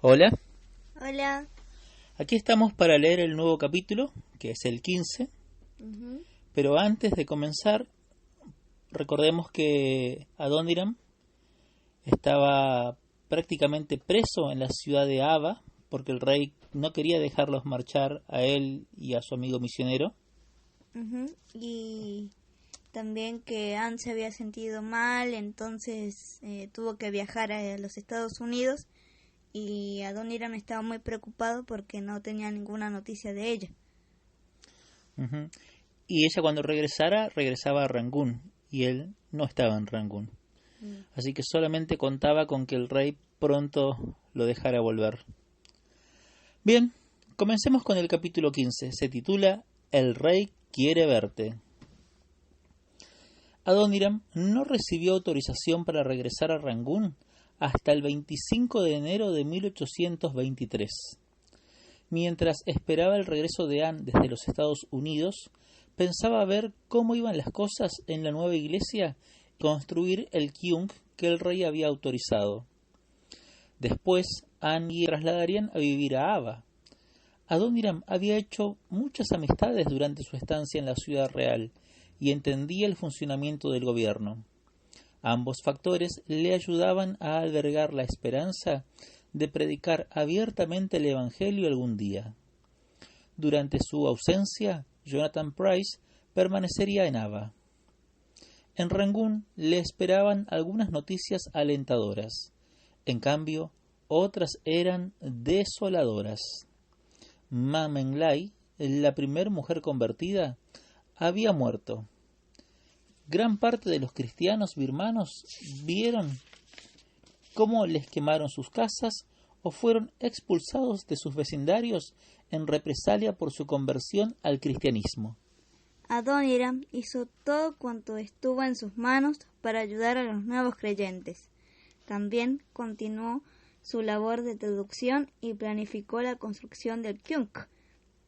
Hola, Hola. aquí estamos para leer el nuevo capítulo, que es el 15, Ujú. pero antes de comenzar, recordemos que Adoniram estaba prácticamente preso en la ciudad de Ava, porque el rey no quería dejarlos marchar a él y a su amigo misionero. Y también que Anne se había sentido mal, entonces tuvo que viajar a los Estados Unidos y Adoniram estaba muy preocupado porque no tenía ninguna noticia de ella. Ujú. Y ella cuando regresaba a Rangún, y él no estaba en Rangún. Mm. Así que solamente contaba con que el rey pronto lo dejara volver. Bien, comencemos con el capítulo 15. Se titula El rey quiere verte. Adoniram no recibió autorización para regresar a Rangún hasta el 25 de enero de 1823. Mientras esperaba el regreso de Anne desde los Estados Unidos, pensaba ver cómo iban las cosas en la nueva iglesia y construir el kyung que el rey había autorizado. Después, Anne y trasladarían a vivir a Ava. Adoniram había hecho muchas amistades durante su estancia en la ciudad real y entendía el funcionamiento del gobierno. Ambos factores le ayudaban a albergar la esperanza de predicar abiertamente el Evangelio algún día. Durante su ausencia, Jonathan Price permanecería en Ava. En Rangún le esperaban algunas noticias alentadoras. En cambio, otras eran desoladoras. Ma Menglai, la primer mujer convertida, había muerto. Gran parte de los cristianos birmanos vieron cómo les quemaron sus casas o fueron expulsados de sus vecindarios en represalia por su conversión al cristianismo. Adoniram hizo todo cuanto estuvo en sus manos para ayudar a los nuevos creyentes. También continuó su labor de traducción y planificó la construcción del kyung.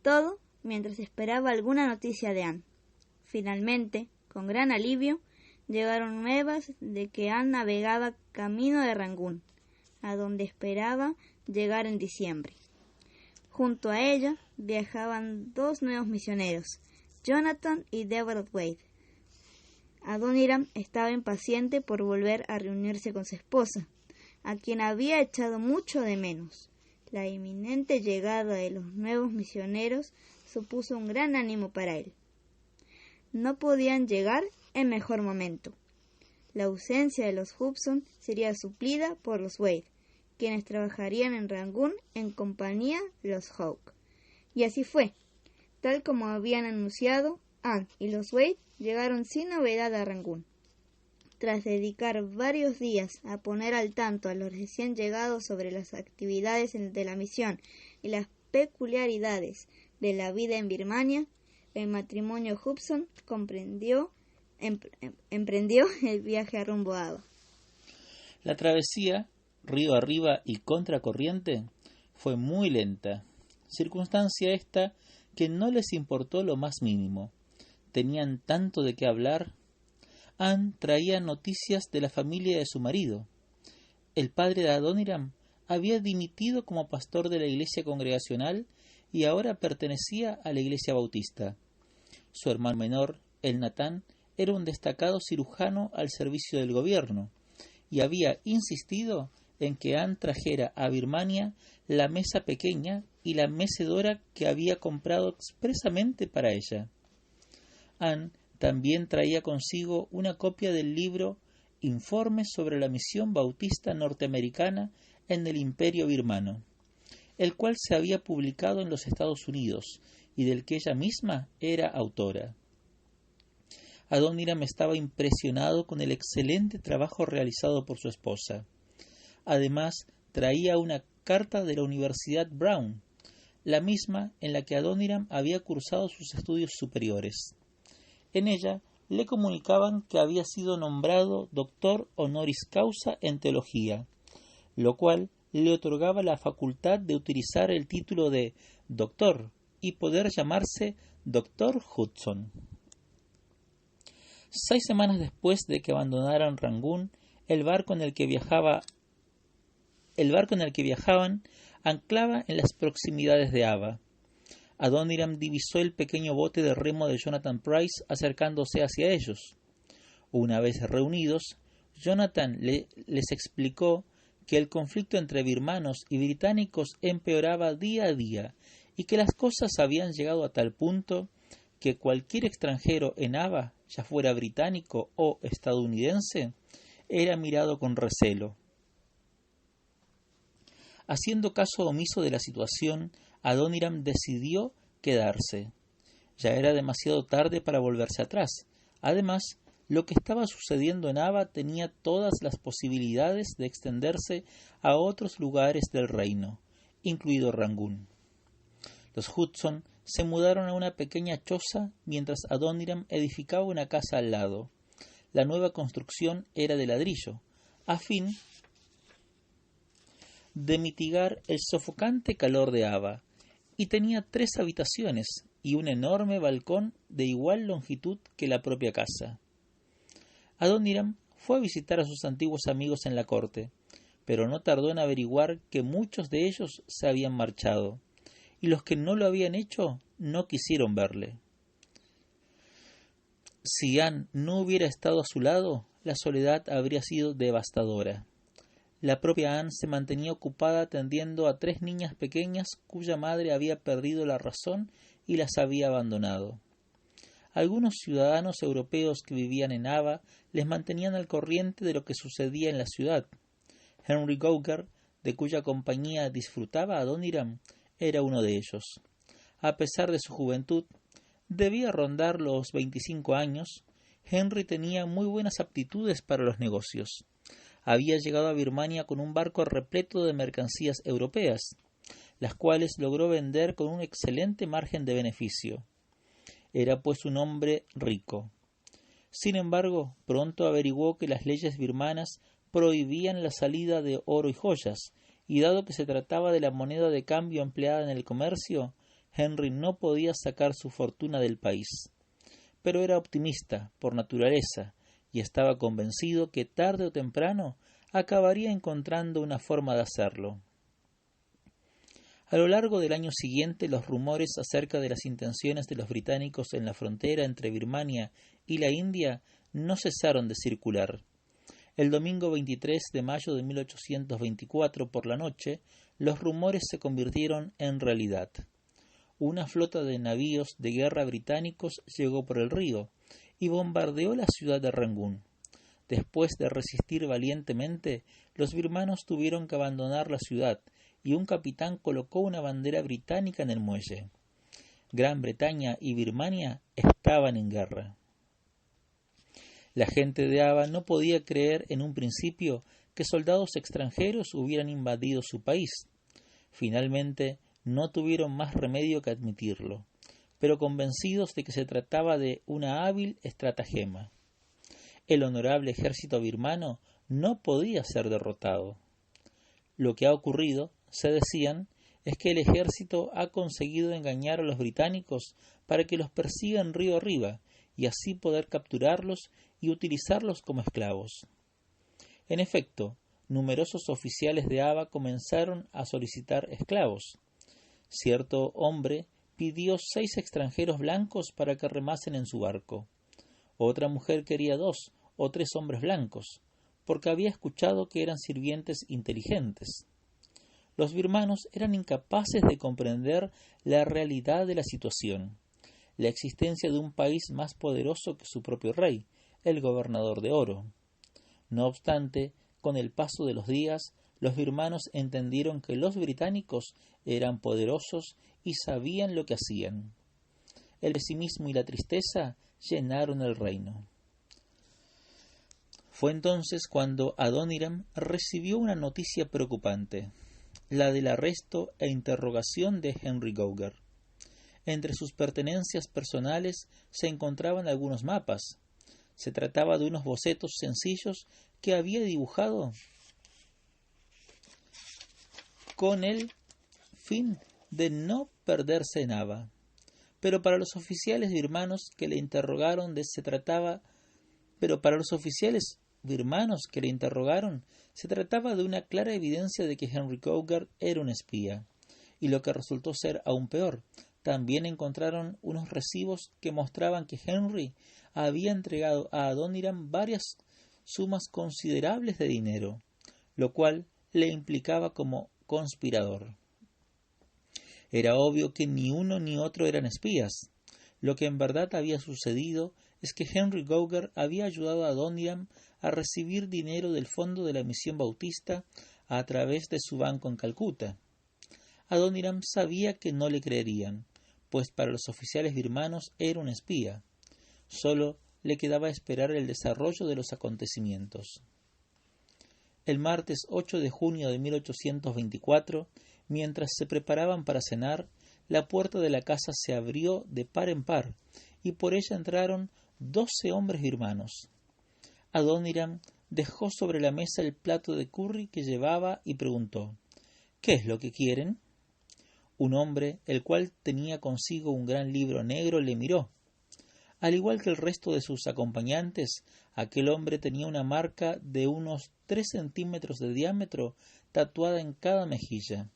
Todo mientras esperaba alguna noticia de Anne. Finalmente, con gran alivio, llegaron nuevas de que Anne navegaba camino de Rangún, a donde esperaba llegar en diciembre. Junto a ella viajaban dos nuevos misioneros, Jonathan y Deborah Wade. Adoniram estaba impaciente por volver a reunirse con su esposa, a quien había echado mucho de menos. La inminente llegada de los nuevos misioneros supuso un gran ánimo para él. No podían llegar en mejor momento. La ausencia de los Hobson sería suplida por los Wade, quienes trabajarían en Rangún en compañía de los Hawke. Y así fue. Tal como habían anunciado, Anne y los Wade llegaron sin novedad a Rangún. Tras dedicar varios días a poner al tanto a los recién llegados sobre las actividades de la misión y las peculiaridades de la vida en Birmania, el matrimonio Hobson emprendió el viaje a rumbo a Ava. La travesía, río arriba y contracorriente, fue muy lenta, circunstancia esta que no les importó lo más mínimo. Tenían tanto de qué hablar. Anne traía noticias de la familia de su marido. El padre de Adoniram había dimitido como pastor de la iglesia congregacional y ahora pertenecía a la iglesia bautista. Su hermano menor, el Natán, era un destacado cirujano al servicio del gobierno y había insistido en que Anne trajera a Birmania la mesa pequeña y la mecedora que había comprado expresamente para ella. Anne también traía consigo una copia del libro Informes sobre la misión bautista norteamericana en el Imperio Birmano, el cual se había publicado en los Estados Unidos y del que ella misma era autora. Adoniram estaba impresionado con el excelente trabajo realizado por su esposa. Además, traía una carta de la Universidad Brown, la misma en la que Adoniram había cursado sus estudios superiores. En ella le comunicaban que había sido nombrado doctor honoris causa en teología, lo cual le otorgaba la facultad de utilizar el título de doctor y poder llamarse doctor Hudson. 6 semanas después de que abandonaran Rangún, el barco en el que viajaba El barco en el que viajaban anclaba en las proximidades de Ava. Adoniram divisó el pequeño bote de remo de Jonathan Pryce acercándose hacia ellos. Una vez reunidos, Jonathan les explicó que el conflicto entre birmanos y británicos empeoraba día a día y que las cosas habían llegado a tal punto que cualquier extranjero en Ava, ya fuera británico o estadounidense, era mirado con recelo. Haciendo caso omiso de la situación, Adoniram decidió quedarse. Ya era demasiado tarde para volverse atrás. Además, lo que estaba sucediendo en Ava tenía todas las posibilidades de extenderse a otros lugares del reino, incluido Rangún. Los Hudson se mudaron a una pequeña choza mientras Adoniram edificaba una casa al lado. La nueva construcción era de ladrillo, a fin de mitigar el sofocante calor de Ava, y tenía 3 habitaciones y un enorme balcón de igual longitud que la propia casa. Adoniram fue a visitar a sus antiguos amigos en la corte, pero no tardó en averiguar que muchos de ellos se habían marchado, y los que no lo habían hecho no quisieron verle. Si Anne no hubiera estado a su lado, la soledad habría sido devastadora. La propia Anne se mantenía ocupada atendiendo a 3 niñas pequeñas cuya madre había perdido la razón y las había abandonado. Algunos ciudadanos europeos que vivían en Ava les mantenían al corriente de lo que sucedía en la ciudad. Henry Gauger, de cuya compañía disfrutaba Adoniram, era uno de ellos. A pesar de su juventud, debía rondar los 25 años, Henry tenía muy buenas aptitudes para los negocios. Había llegado a Birmania con un barco repleto de mercancías europeas, las cuales logró vender con un excelente margen de beneficio. Era pues un hombre rico. Sin embargo, pronto averiguó que las leyes birmanas prohibían la salida de oro y joyas, y dado que se trataba de la moneda de cambio empleada en el comercio, Henry no podía sacar su fortuna del país. Pero era optimista por naturaleza, y estaba convencido que tarde o temprano acabaría encontrando una forma de hacerlo. A lo largo del año siguiente, los rumores acerca de las intenciones de los británicos en la frontera entre Birmania y la India no cesaron de circular. El domingo 23 de mayo de 1824 por la noche, los rumores se convirtieron en realidad. Una flota de navíos de guerra británicos llegó por el río y bombardeó la ciudad de Rangún. Después de resistir valientemente, los birmanos tuvieron que abandonar la ciudad y un capitán colocó una bandera británica en el muelle. Gran Bretaña y Birmania estaban en guerra. La gente de Ava no podía creer en un principio que soldados extranjeros hubieran invadido su país. Finalmente, no tuvieron más remedio que admitirlo, pero convencidos de que se trataba de una hábil estratagema. El honorable ejército birmano no podía ser derrotado. Lo que ha ocurrido, se decían, es que el ejército ha conseguido engañar a los británicos para que los persigan río arriba y así poder capturarlos y utilizarlos como esclavos. En efecto, numerosos oficiales de Ava comenzaron a solicitar esclavos. Cierto hombre pidió 6 extranjeros blancos para que remasen en su barco. Otra mujer quería 2 o 3 hombres blancos, porque había escuchado que eran sirvientes inteligentes. Los birmanos eran incapaces de comprender la realidad de la situación, la existencia de un país más poderoso que su propio rey, el gobernador de oro. No obstante, con el paso de los días, los birmanos entendieron que los británicos eran poderosos y sabían lo que hacían. El pesimismo y la tristeza llenaron el reino. Fue entonces cuando Adoniram recibió una noticia preocupante, la del arresto e interrogación de Henry Gauger. Entre sus pertenencias personales se encontraban algunos mapas. Se trataba de unos bocetos sencillos que había dibujado con el fin de no perderse en Ava. Pero para los oficiales birmanos que le interrogaron birmanos que le interrogaron, se trataba de una clara evidencia de que Henry Cougar era un espía. Y lo que resultó ser aún peor, también encontraron unos recibos que mostraban que Henry había entregado a Adoniram varias sumas considerables de dinero, lo cual le implicaba como conspirador. Era obvio que ni uno ni otro eran espías. Lo que en verdad había sucedido es que Henry Cougar había ayudado a Adoniram a recibir dinero del fondo de la misión bautista a través de su banco en Calcuta. Adoniram sabía que no le creerían, pues para los oficiales birmanos era un espía. Solo le quedaba esperar el desarrollo de los acontecimientos. El martes 8 de junio de 1824, mientras se preparaban para cenar, la puerta de la casa se abrió de par en par, y por ella entraron 12 hombres birmanos. Adoniram dejó sobre la mesa el plato de curry que llevaba y preguntó: «¿Qué es lo que quieren?». Un hombre, el cual tenía consigo un gran libro negro, le miró. Al igual que el resto de sus acompañantes, aquel hombre tenía una marca de unos 3 centímetros de diámetro tatuada en cada mejilla.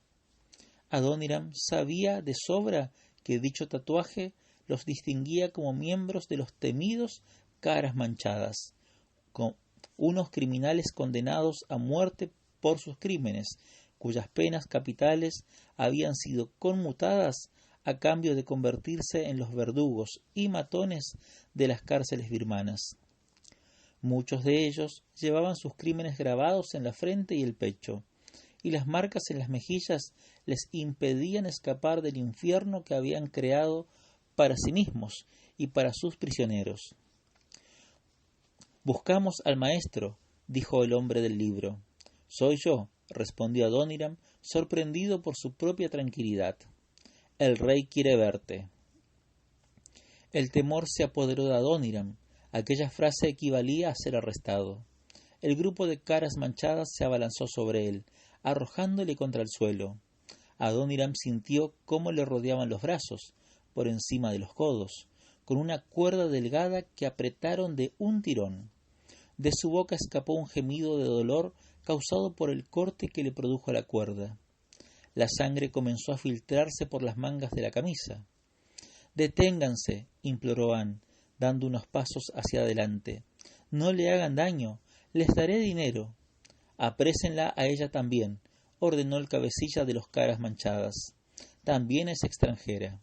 Adoniram sabía de sobra que dicho tatuaje los distinguía como miembros de los temidos Caras Manchadas, unos criminales condenados a muerte por sus crímenes, cuyas penas capitales habían sido conmutadas a cambio de convertirse en los verdugos y matones de las cárceles birmanas. Muchos de ellos llevaban sus crímenes grabados en la frente y el pecho, y las marcas en las mejillas les impedían escapar del infierno que habían creado para sí mismos y para sus prisioneros. «Buscamos al maestro», dijo el hombre del libro. «Soy yo», respondió Adoniram, sorprendido por su propia tranquilidad. «El rey quiere verte». El temor se apoderó de Adoniram. Aquella frase equivalía a ser arrestado. El grupo de Caras Manchadas se abalanzó sobre él, arrojándole contra el suelo. Adoniram sintió cómo le rodeaban los brazos, por encima de los codos, con una cuerda delgada que apretaron de un tirón. De su boca escapó un gemido de dolor causado por el corte que le produjo la cuerda. La sangre comenzó a filtrarse por las mangas de la camisa. «Deténganse», imploró Anne, dando unos pasos hacia adelante. «No le hagan daño, les daré dinero». «Aprésenla a ella también», ordenó el cabecilla de los Caras Manchadas. «También es extranjera».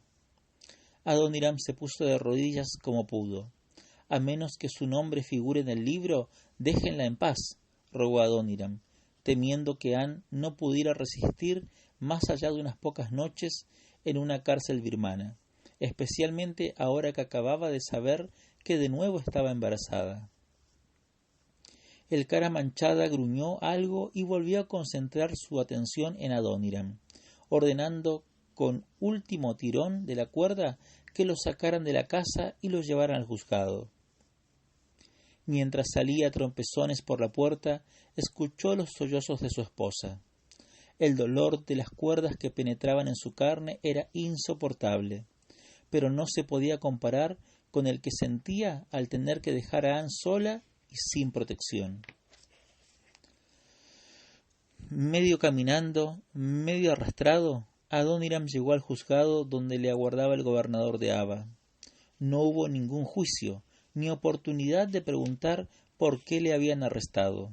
Adoniram se puso de rodillas como pudo. «A menos que su nombre figure en el libro, déjenla en paz», rogó Adoniram, temiendo que Anne no pudiera resistir más allá de unas pocas noches en una cárcel birmana, especialmente ahora que acababa de saber que de nuevo estaba embarazada. El Cara Manchada gruñó algo y volvió a concentrar su atención en Adoniram, ordenando con último tirón de la cuerda que lo sacaran de la casa y lo llevaran al juzgado. Mientras salía a trompezones por la puerta, escuchó los sollozos de su esposa. El dolor de las cuerdas que penetraban en su carne era insoportable, pero no se podía comparar con el que sentía al tener que dejar a Anne sola y sin protección. Medio caminando, medio arrastrado, Adoniram llegó al juzgado donde le aguardaba el gobernador de Ava. No hubo ningún juicio, ni oportunidad de preguntar por qué le habían arrestado.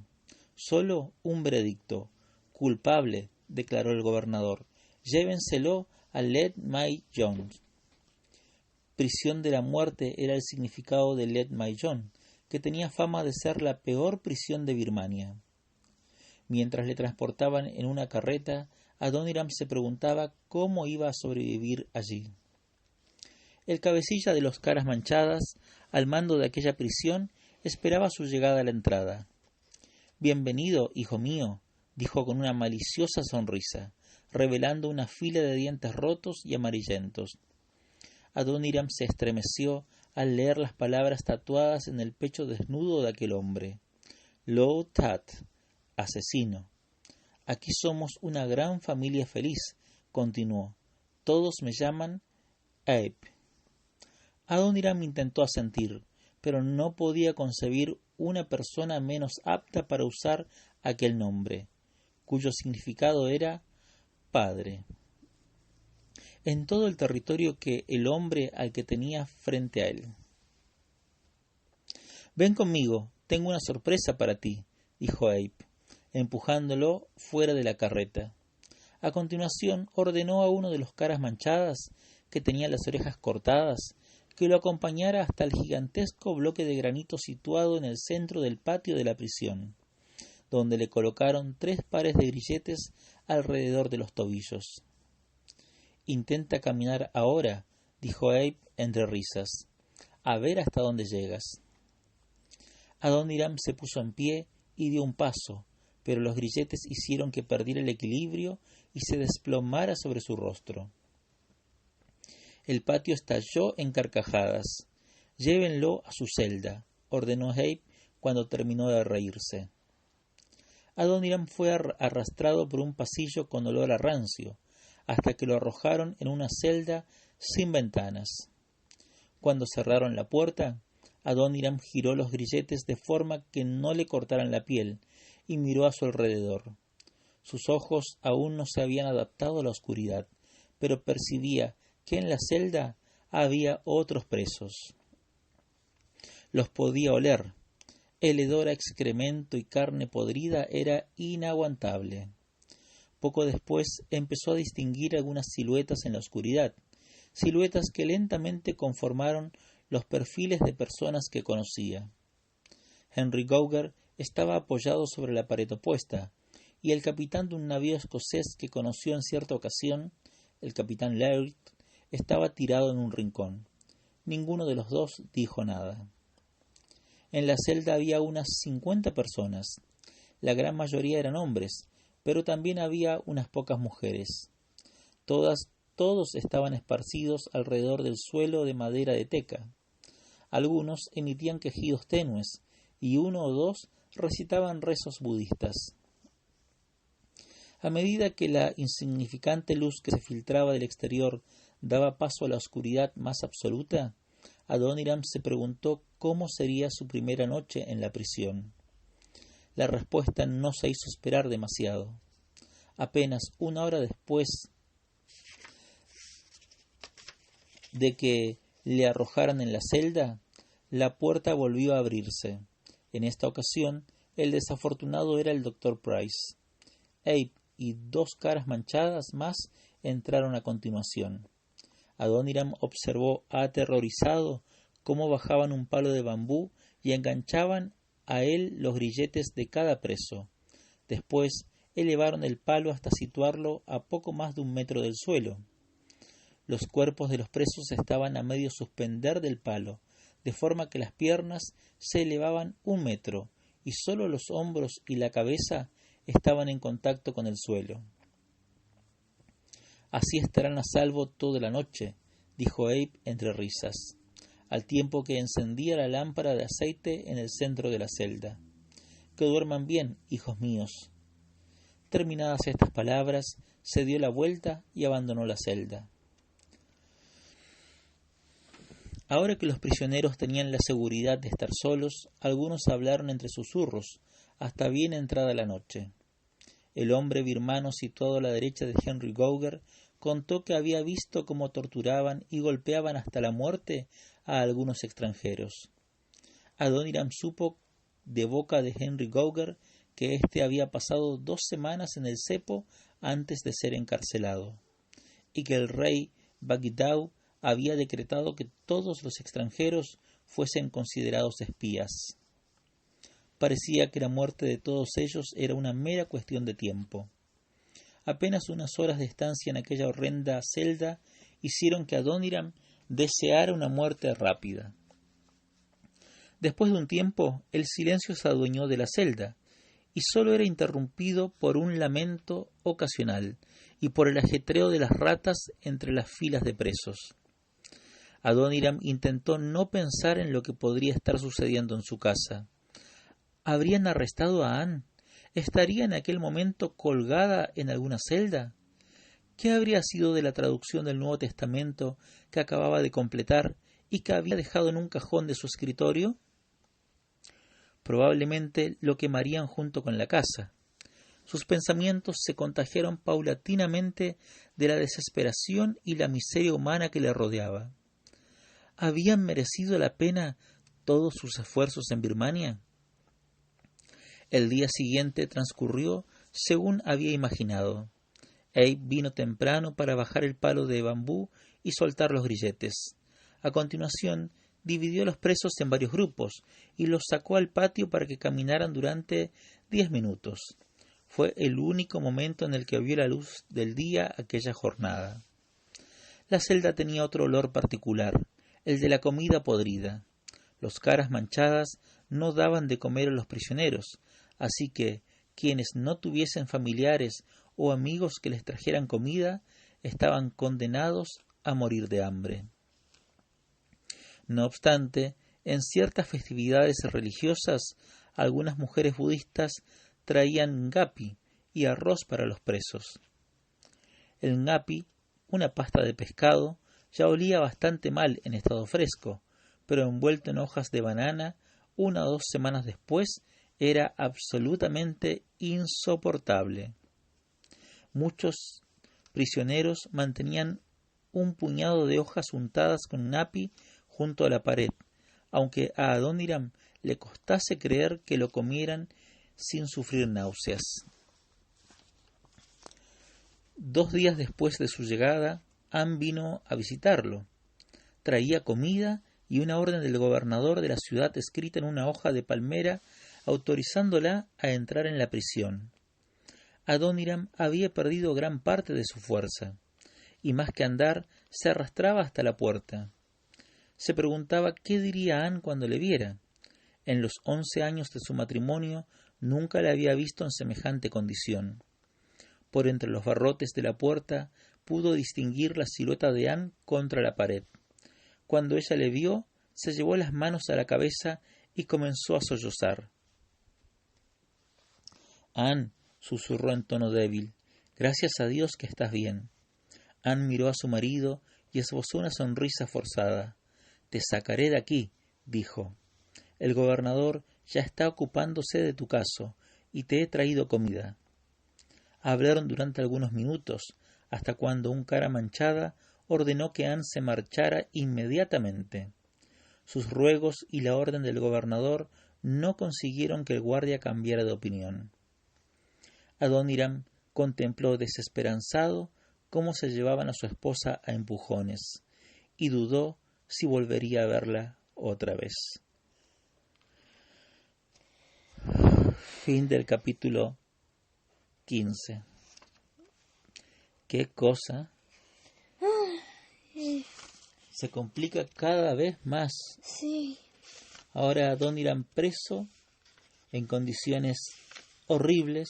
Solo un veredicto. «Culpable», declaró el gobernador. «Llévenselo a Let My John». Prisión de la muerte era el significado de Let My John, que tenía fama de ser la peor prisión de Birmania. Mientras le transportaban en una carreta, Adoniram se preguntaba cómo iba a sobrevivir allí. El cabecilla de los Caras Manchadas, al mando de aquella prisión, esperaba su llegada a la entrada. «Bienvenido, hijo mío», dijo con una maliciosa sonrisa, revelando una fila de dientes rotos y amarillentos. Adoniram se estremeció al leer las palabras tatuadas en el pecho desnudo de aquel hombre. «Lo Tat, asesino». «Aquí somos una gran familia feliz», continuó. «Todos me llaman Abe». Adoniram intentó asentir, pero no podía concebir una persona menos apta para usar aquel nombre, cuyo significado era padre, en todo el territorio que el hombre al que tenía frente a él. «Ven conmigo, tengo una sorpresa para ti», dijo Abe, empujándolo fuera de la carreta. A continuación ordenó a uno de los caras manchadas, que tenía las orejas cortadas, que lo acompañara hasta el gigantesco bloque de granito situado en el centro del patio de la prisión, donde le colocaron 3 pares de grilletes alrededor de los tobillos. «Intenta caminar ahora», dijo Abe entre risas, «a ver hasta dónde llegas». Adoniram se puso en pie y dio un paso, pero los grilletes hicieron que perdiera el equilibrio y se desplomara sobre su rostro. El patio estalló en carcajadas. «Llévenlo a su celda», ordenó Abe cuando terminó de reírse. Adoniram fue arrastrado por un pasillo con olor a rancio, hasta que lo arrojaron en una celda sin ventanas. Cuando cerraron la puerta, Adoniram giró los grilletes de forma que no le cortaran la piel y miró a su alrededor. Sus ojos aún no se habían adaptado a la oscuridad, pero percibía que en la celda había otros presos. Los podía oler. El hedor a excremento y carne podrida era inaguantable. Poco después empezó a distinguir algunas siluetas en la oscuridad, siluetas que lentamente conformaron los perfiles de personas que conocía. Henry Gouger estaba apoyado sobre la pared opuesta, y el capitán de un navío escocés que conoció en cierta ocasión, el capitán Laird, estaba tirado en un rincón. Ninguno de los dos dijo nada. En la celda había unas 50 personas. La gran mayoría eran hombres, pero también había unas pocas mujeres. Todos estaban esparcidos alrededor del suelo de madera de teca. Algunos emitían quejidos tenues, y 1 o 2 recitaban rezos budistas. A medida que la insignificante luz que se filtraba del exterior daba paso a la oscuridad más absoluta, Adoniram se preguntó cómo sería su primera noche en la prisión. La respuesta no se hizo esperar demasiado. Apenas 1 hora después de que le arrojaran en la celda, la puerta volvió a abrirse. En esta ocasión, el desafortunado era el Dr. Price. Abe y 2 caras manchadas más entraron a continuación. Adoniram observó aterrorizado cómo bajaban un palo de bambú y enganchaban a él los grilletes de cada preso. Después elevaron el palo hasta situarlo a poco más de 1 metro del suelo. Los cuerpos de los presos estaban a medio suspender del palo, de forma que las piernas se elevaban 1 metro y sólo los hombros y la cabeza estaban en contacto con el suelo. «Así estarán a salvo toda la noche», dijo Abe entre risas, al tiempo que encendía la lámpara de aceite en el centro de la celda. «Que duerman bien, hijos míos». Terminadas estas palabras, se dio la vuelta y abandonó la celda. Ahora que los prisioneros tenían la seguridad de estar solos, algunos hablaron entre susurros, hasta bien entrada la noche. El hombre birmano situado a la derecha de Henry Gouger contó que había visto cómo torturaban y golpeaban hasta la muerte a algunos extranjeros. Adoniram supo de boca de Henry Gouger que éste había pasado 2 semanas en el cepo antes de ser encarcelado, y que el rey Bagdad había decretado que todos los extranjeros fuesen considerados espías. Parecía que la muerte de todos ellos era una mera cuestión de tiempo. Apenas unas horas de estancia en aquella horrenda celda hicieron que Adoniram deseara una muerte rápida. Después de un tiempo, el silencio se adueñó de la celda, y sólo era interrumpido por un lamento ocasional y por el ajetreo de las ratas entre las filas de presos. Adoniram intentó no pensar en lo que podría estar sucediendo en su casa. ¿Habrían arrestado a Anne? ¿Estaría en aquel momento colgada en alguna celda? ¿Qué habría sido de la traducción del Nuevo Testamento que acababa de completar y que había dejado en un cajón de su escritorio? Probablemente lo quemarían junto con la casa. Sus pensamientos se contagiaron paulatinamente de la desesperación y la miseria humana que le rodeaba. ¿Habían merecido la pena todos sus esfuerzos en Birmania? El día siguiente transcurrió según había imaginado. Abe vino temprano para bajar el palo de bambú y soltar los grilletes. A continuación, dividió a los presos en varios grupos y los sacó al patio para que caminaran durante 10 minutos. Fue el único momento en el que vio la luz del día aquella jornada. La celda tenía otro olor particular, el de la comida podrida. Los caras manchadas no daban de comer a los prisioneros, así que quienes no tuviesen familiares o amigos que les trajeran comida estaban condenados a morir de hambre. No obstante, en ciertas festividades religiosas, algunas mujeres budistas traían ngapi y arroz para los presos. El ngapi, una pasta de pescado, ya olía bastante mal en estado fresco, pero envuelto en hojas de banana, 1 o 2 semanas después, era absolutamente insoportable. Muchos prisioneros mantenían un puñado de hojas untadas con ngapi junto a la pared, aunque a Adoniram le costase creer que lo comieran sin sufrir náuseas. 2 días después de su llegada, Anne vino a visitarlo. Traía comida y una orden del gobernador de la ciudad escrita en una hoja de palmera autorizándola a entrar en la prisión. Adoniram había perdido gran parte de su fuerza, y más que andar, se arrastraba hasta la puerta. Se preguntaba qué diría Anne cuando le viera. En los 11 años de su matrimonio nunca la había visto en semejante condición. Por entre los barrotes de la puerta pudo distinguir la silueta de Anne contra la pared. Cuando ella le vio, se llevó las manos a la cabeza y comenzó a sollozar. «Anne», susurró en tono débil, «gracias a Dios que estás bien». Anne miró a su marido y esbozó una sonrisa forzada. «Te sacaré de aquí», dijo. «El gobernador ya está ocupándose de tu caso y te he traído comida». Hablaron durante algunos minutos, hasta cuando un cara manchada ordenó que Anne se marchara inmediatamente. Sus ruegos y la orden del gobernador no consiguieron que el guardia cambiara de opinión. Adoniram contempló desesperanzado cómo se llevaban a su esposa a empujones, y dudó si volvería a verla otra vez. Fin del capítulo 15. Qué cosa. Se complica cada vez más. Sí. Ahora Adoniram preso en condiciones horribles.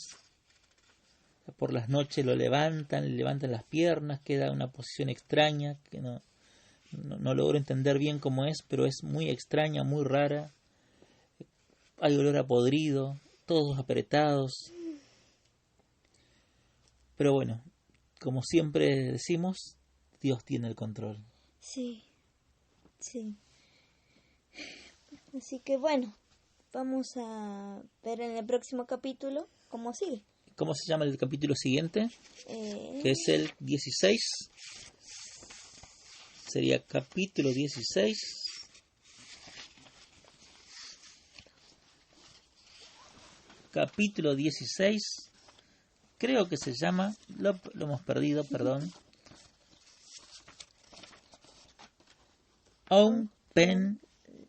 Por las noches lo levantan, le levantan las piernas, queda en una posición extraña que no logro entender bien cómo es, pero es muy extraña, muy rara. Hay olor a podrido, todos apretados. Pero bueno, como siempre decimos, Dios tiene el control. Sí, sí. Así que bueno, vamos a ver en el próximo capítulo cómo sigue. ¿Cómo se llama el capítulo siguiente? Que es el 16. Sería capítulo 16. Capítulo 16. Creo que se llama, lo hemos perdido, perdón. Aung Pen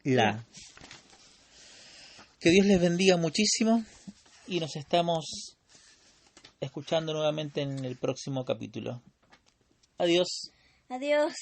La. Que Dios les bendiga muchísimo y nos estamos escuchando nuevamente en el próximo capítulo. Adiós. Adiós.